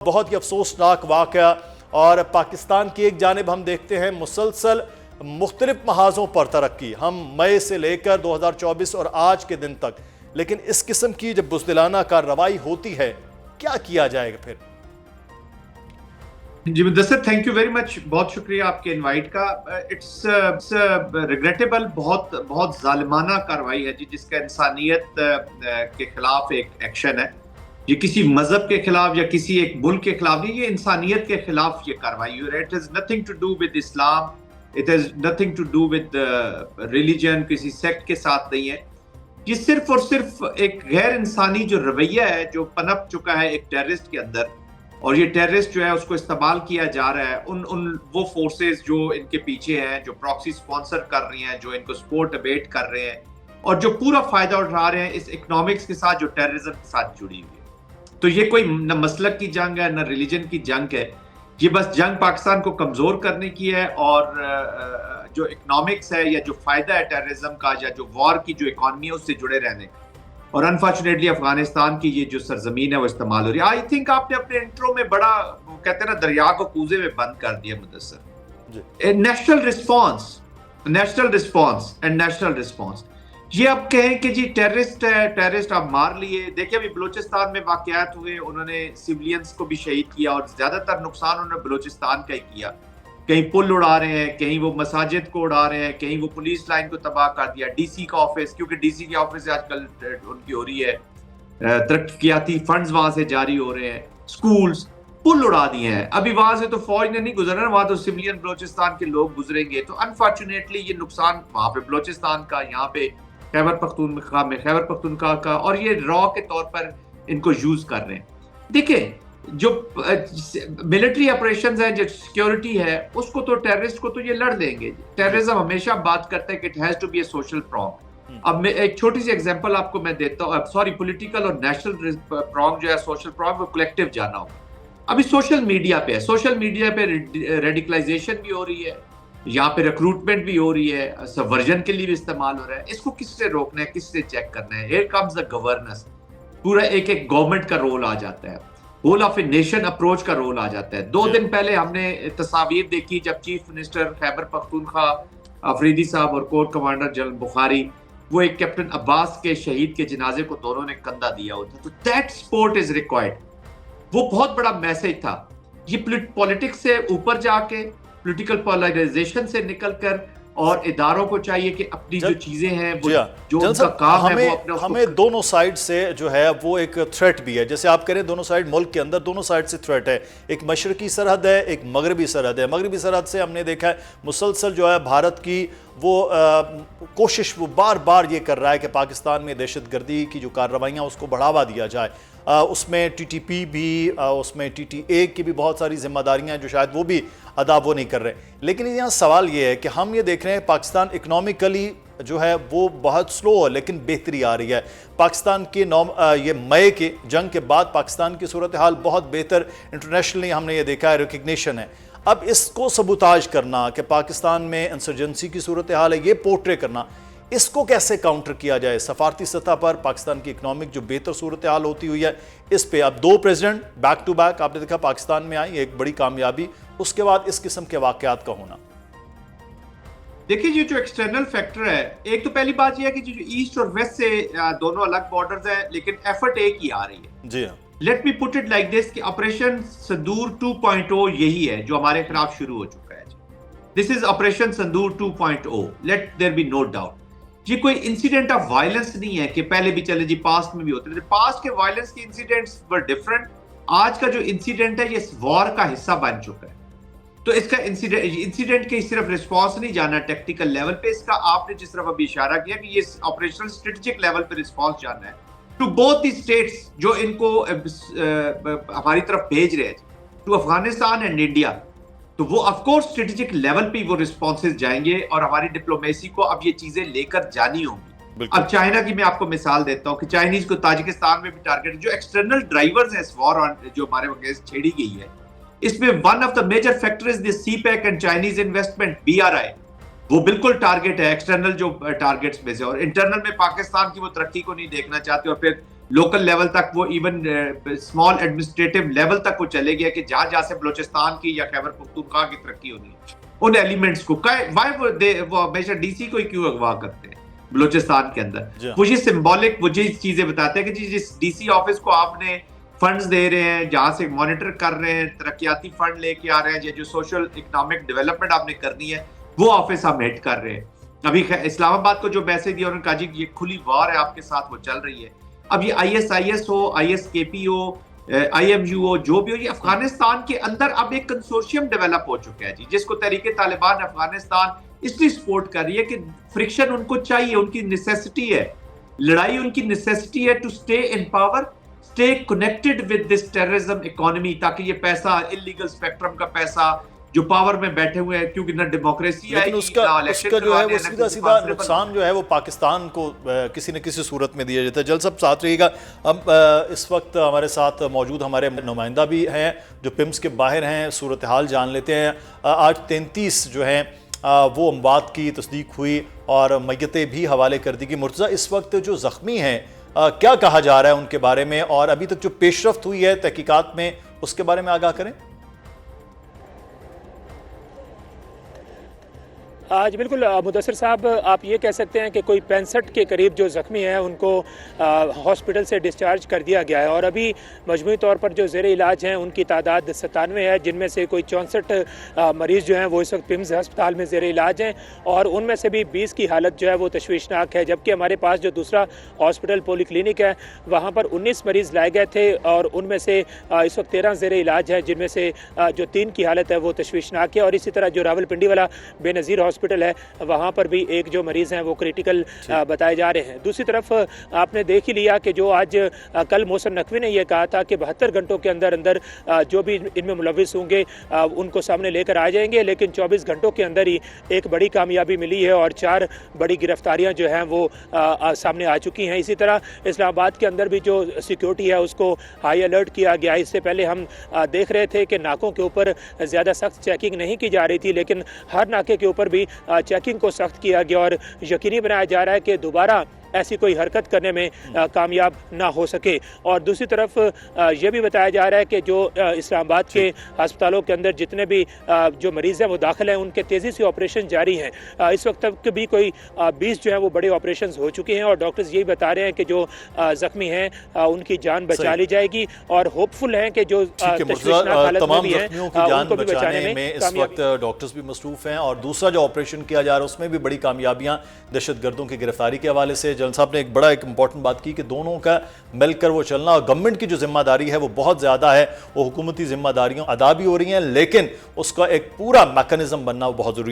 बहुत ही अफसोसनाक वाक़या। और पाकिस्तान की एक जानिब हम देखते हैं मुसलसल मुख्तलिफ महाजों पर तरक्की, हम मई से लेकर 2024 और आज के दिन तक, लेकिन इस किस्म की जब बुज़दिलाना कार्रवाई होती है क्या किया जाएगा फिर? जी Mudassir, thank you very much, बहुत शुक्रिया आपके इनवाइट का। इट्स रिग्रेटेबल, बहुत बहुत जालिमाना कार्रवाई है जी, जिसका इंसानियत के खिलाफ एक एक्शन है। ये किसी मजहब के खिलाफ या किसी एक मुल्क के खिलाफ नहीं, ये इंसानियत के खिलाफ ये कार्रवाई हुई है। It is nothing to do with Islam, it is nothing to do with religion, किसी सेक्ट के साथ नहीं है। ये सिर्फ और सिर्फ एक गैर इंसानी जो रवैया है जो पनप चुका है एक टेररिस्ट के अंदर, और ये टेररिस्ट जो है उसको इस्तेमाल किया जा रहा है उन वो फोर्सेस जो इनके पीछे हैं, जो प्रॉक्सी स्पॉन्सर कर रही हैं, जो इनको सपोर्ट अबेट कर रहे हैं और जो पूरा फायदा उठा रहे हैं इस इकोनॉमिक्स के साथ जो टेररिज्म के साथ जुड़ी हुई है। तो ये कोई न मसलक की जंग है न रिलीजन की जंग है, ये बस जंग पाकिस्तान को कमजोर करने की है। और जो इकोनॉमिक्स है या जो फायदा है टेररिज्म का या जो वॉर की जो इकॉनमी है उससे जुड़े रहने का, और अनफॉर्चुनेटली अफगानिस्तान की ये जो सरजमीन है वो इस्तेमाल हो रही है। आई थिंक आपने अपने इंट्रो में बड़ा, वो कहते हैं ना, दरिया को कूजे में बंद कर दिया Mudassir. National response, national response and national response. ये अब कहें कि जी टेररिस्ट है, टेररिस्ट आप मार लिए। देखिए अभी बलूचिस्तान में वाकयात हुए, उन्होंने सिविलियंस को भी शहीद किया और ज्यादातर नुकसान उन्होंने बलूचिस्तान का ही किया। कहीं पुल उड़ा रहे हैं, कहीं वो मसाजिद को उड़ा रहे हैं, कहीं वो पुलिस लाइन को तबाह कर दिया, डीसी का ऑफिस, क्योंकि डीसी के ऑफिस से आजकल उनकी हो रही है तरक्कियाती फंड्स वहां से जारी हो रहे हैं, स्कूल्स, पुल उड़ा दिए हैं। अभी वहां से तो फौज ने नहीं गुजरना, वहां तो सिविलियन बलूचिस्तान के लोग गुजरेंगे। तो अनफॉर्चुनेटली ये नुकसान वहां पे बलूचिस्तान का, यहाँ पे खैबर पख्तूनख्वा में खैबर पख्तूनख्वा का, और ये रॉ के तौर पर इनको यूज कर रहे हैं। देखिए जो मिलिट्री ऑपरेशंस है, जो सिक्योरिटी है, उसको तो टेररिस्ट को तो ये लड़ देंगे। टेररिज्म हमेशा बात करता है कि it has to be a social prong. अब मैं एक छोटी सी एग्जांपल आपको मैं देता हूँ। सॉरी, पॉलिटिकल और नेशनल प्रॉन्ग जो है, सोशल प्रॉन्ग, वो कलेक्टिव जाना हो। अभी सोशल मीडिया पे है, सोशल मीडिया पे रेडिकलाइजेशन भी हो रही है, यहाँ पे रिक्रूटमेंट भी हो रही है, सबवर्जन के लिए भी इस्तेमाल हो रहा है। इसको किससे रोकना है, किससे चेक करना है? Here comes the governance. पूरा एक एक गवर्नमेंट का रोल आ जाता है, whole of a nation approach का रोल आ जाता है। 2 दिन पहले हमने तस्वीर देखी जब चीफ मिनिस्टर खैबर पख्तूनख्वा अफरीदी साहब और कोर कमांडर जनरल बुखारी, वो एक कैप्टन अब्बास के शहीद के जनाजे को दोनों ने कंधा दिया होता। तो दैट सपोर्ट इज रिक्वायर्ड। वो बहुत बड़ा मैसेज था। ये पॉलिटिक्स से ऊपर जाके, पॉलिटिकल पोलराइजेशन से निकलकर, और इदारों को चाहिए कि अपनी जो चीजें हैं वो जो उनका काम है वो अपने हमें दोनों साइड से जो है वो एक थ्रेट भी है। जैसे आप कह रहे हैं दोनों साइड, मुल्क के अंदर दोनों साइड से थ्रेट है। एक मशरकी सरहद है, एक मगरबी सरहद है। मगरबी सरहद से हमने देखा है मुसलसल जो है भारत की वो कोशिश वो बार बार ये कर रहा है कि पाकिस्तान में दहशतगर्दी की जो कार्रवाइयाँ उसको बढ़ावा दिया जाए। उसमें टीटीपी भी, उसमें टीटीए की भी बहुत सारी जिम्मेदारियां जो शायद वो भी अदा वो नहीं कर रहे। लेकिन यहाँ सवाल ये है कि हम ये देख रहे हैं पाकिस्तान इकनॉमिकली जो है वो बहुत स्लो है, लेकिन बेहतरी आ रही है। पाकिस्तान के ये मई के जंग के बाद पाकिस्तान की सूरत हाल बहुत बेहतर इंटरनेशनली हमने ये देखा है, रिकग्निशन है। अब इसको सबूताज करना कि पाकिस्तान में इंसर्जेंसी की सूरत हाल है, ये पोर्ट्रे करना, इसको कैसे काउंटर किया जाए? सफारती सतह पर पाकिस्तान की इकनॉमिक जो बेहतर सूरत हाल होती हुई है, इस पे अब 2 प्रेसिडेंट बैक टू बैक आपने देखा पाकिस्तान में आई, एक बड़ी कामयाबी। उसके बाद इस किस्म के वाकयात का होना। देखिए ये जो एक्सटर्नल फैक्टर है, एक तो पहली बात यह है कि जो ईस्ट और वेस्ट से दोनों अलग बॉर्डर्स हैं, लेकिन एफर्ट एक ही आ रही है। जी हाँ, let me put it like this कि ऑपरेशन संदूर 2.0 यही है जो हमारे खिलाफ शुरू हो चुका है। This is operation Sindoor 2.0, let there be no doubt. ये कोई इंसिडेंट ऑफ वायलेंस नहीं है कि पहले भी चले जी, पास्ट में भी होते थे। पास्ट के वायलेंस के इंसिडेंट्स वर डिफरेंट। आज का जो इंसिडेंट है ये वॉर का हिस्सा बन चुका है। तो इसका इंसिडेंट के सिर्फ रिस्पांस नहीं जाना टेक्निकल लेवल पे, इसका आपने जिस तरफ अभी इशारा किया कि ये ऑपरेशनल स्ट्रेटेजिक लेवल पे रिस्पांस जाना है टू बोथ द स्टेट्स जो इनको हमारी तरफ भेज रहे हैं, टू अफगानिस्तान एंड इंडिया। तो वो ऑफ कोर्स स्ट्रेटेजिक लेवल पे वो रिस्पॉन्सेज जाएंगे और हमारी डिप्लोमेसी को अब ये चीजें लेकर जानी होंगी। अब चाइना की मैं आपको मिसाल देता हूँ कि चाइनीज को ताजिकिस्तान में भी टारगेट, जो एक्सटर्नल ड्राइवर्स हैं इस वॉर जो हमारे अगेंस्ट छेड़ी गई है, इसमें one of the major factor is this CPEC and Chinese investment BRI। वो बिल्कुल टारगेट है एक्सटर्नल जो टारगेट्स में से, और इंटरनल में पाकिस्तान की वो तरक्की को नहीं देखना चाहते और फिर लोकल लेवल तक, वो इवन स्मॉल एडमिनिस्ट्रेटिव लेवल तक वो चले गया कि जहां जहां से बलोचिस्तान की या खैबर पख्तूनख्वा की तरक्की होनी है, उन एलिमेंट्स को वाई वो हमेशा डीसी को ही क्यों अगवा करते हैं बलोचिस्तान के अंदर। वो ये सिंबॉलिक वो ये चीजें बताते हैं कि जिस डीसी ऑफिस को आपने फंड्स दे रहे हैं, जहां से मॉनिटर कर रहे हैं, तरक्याती फंड लेके आ रहे हैं, या जो सोशल इकोनॉमिक डेवलपमेंट आपने करनी है, वो ऑफिस हम हिट कर रहे हैं। अभी इस्लामाबाद को जो मैसेज दिया उन्होंने कहा जी ये खुली वार है आपके साथ, वो चल रही है। अब ये ISIS हो, ISKP हो, IMU हो, जो भी हो, ये अफगानिस्तान के अंदर अब एक कंसोर्शियम डेवलप हो चुका है जी, जिसको तहरीके तालिबान अफगानिस्तान इसलिए सपोर्ट कर रही है कि फ्रिक्शन उनको चाहिए, उनकी नेसेसिटी है, लड़ाई उनकी नेसेसिटी है to stay in power, stay connected with this terrorism economy, ताकि ये पैसा, इलीगल स्पेक्ट्रम का पैसा जो पावर में बैठे हुए हैं, क्योंकि ना डेमोक्रेसी लेकिन उसका जो है वो सीधा सीधा नुकसान जो है वो पाकिस्तान को किसी न किसी सूरत में दिया जाता है। जल्द सब साथ रहिएगा। अब इस वक्त हमारे साथ मौजूद हमारे नुमाइंदा भी हैं जो पिम्स के बाहर हैं, सूरत हाल जान लेते हैं। आज 33 जो हैं वो अमवात की तस्दीक हुई और मैयतें भी हवाले कर दी गई। मुर्तज़ा, इस वक्त जो ज़ख्मी हैं क्या कहा जा रहा है उनके बारे में, और अभी तक जो पेशरफ्त हुई है तहकीकात में उसके बारे में आगाह करें। आज बिल्कुल मुदस्सिर साहब, आप ये कह सकते हैं कि कोई 65 के करीब जो ज़ख्मी हैं उनको हॉस्पिटल से डिस्चार्ज कर दिया गया है, और अभी मजमूई तौर पर जो ज़ेर इलाज हैं उनकी तादाद 97 है, जिनमें से कोई 64 मरीज़ जो हैं वो इस वक्त पिम्स अस्पताल में ज़ेर इलाज हैं, और उनमें से भी 20 की हालत जो है वो तशवीशनाक है। जबकि हमारे पास जो दूसरा हॉस्पिटल पॉलीक्लिनिक है वहाँ पर 19 मरीज़ लाए गए थे, और उनमें से इस वक्त 13 ज़ेर इलाज है, जिनमें से जो 3 की हालत है वो तशवीशनाक है। और इसी तरह जो रावलपिंडी वाला बेनज़ीर हॉस्पिटल है वहाँ पर भी एक जो मरीज़ हैं वो क्रिटिकल बताए जा रहे हैं। दूसरी तरफ आपने देख ही लिया कि जो आज कल मोहसिन नकवी ने यह कहा था कि 72 घंटों के अंदर अंदर जो भी इनमें मुलविस होंगे उनको सामने लेकर आ जाएंगे, लेकिन 24 घंटों के अंदर ही एक बड़ी कामयाबी मिली है और 4 बड़ी गिरफ्तारियां जो हैं वो सामने आ चुकी हैं। इसी तरह इस्लामाबाद के अंदर भी जो सिक्योरिटी है उसको हाई अलर्ट किया गया। इससे पहले हम देख रहे थे कि नाकों के ऊपर ज़्यादा सख्त चेकिंग नहीं की जा रही थी, लेकिन हर नाके के ऊपर भी चेकिंग को सख्त किया गया और यकीनी बनाया जा रहा है कि दोबारा ऐसी कोई हरकत करने में कामयाब ना हो सके। और दूसरी तरफ ये भी बताया जा रहा है कि जो इस्लामाबाद के अस्पतालों के अंदर जितने भी जो मरीज़ हैं वो दाखिल हैं उनके तेज़ी से ऑपरेशन जारी हैं। इस वक्त तक भी कोई 20 जो है वो बड़े ऑपरेशन हो चुके हैं, और डॉक्टर्स यही बता रहे हैं कि जो ज़ख्मी हैं उनकी जान बचा ली जाएगी, और होपफुल हैं कि जो तमाम ज़ख्मियों की जान बचाने में इस वक्त डॉक्टर्स भी मसरूफ़ हैं। और दूसरा जो ऑपरेशन किया जा रहा है उसमें भी बड़ी कामयाबियाँ दहशतगर्दों की गिरफ्तारी के हवाले से। जनरल साहब ने एक इंपॉर्टेंट बात की कि दोनों का मिलकर वो चलना, और गवर्नमेंट की जो जिम्मेदारी है वो बहुत ज्यादा है, वो हुकूमती जिम्मेदारियों अदा भी हो रही हैं, लेकिन उसका एक पूरा मैकेनिज्म बनना बहुत जरूरी है।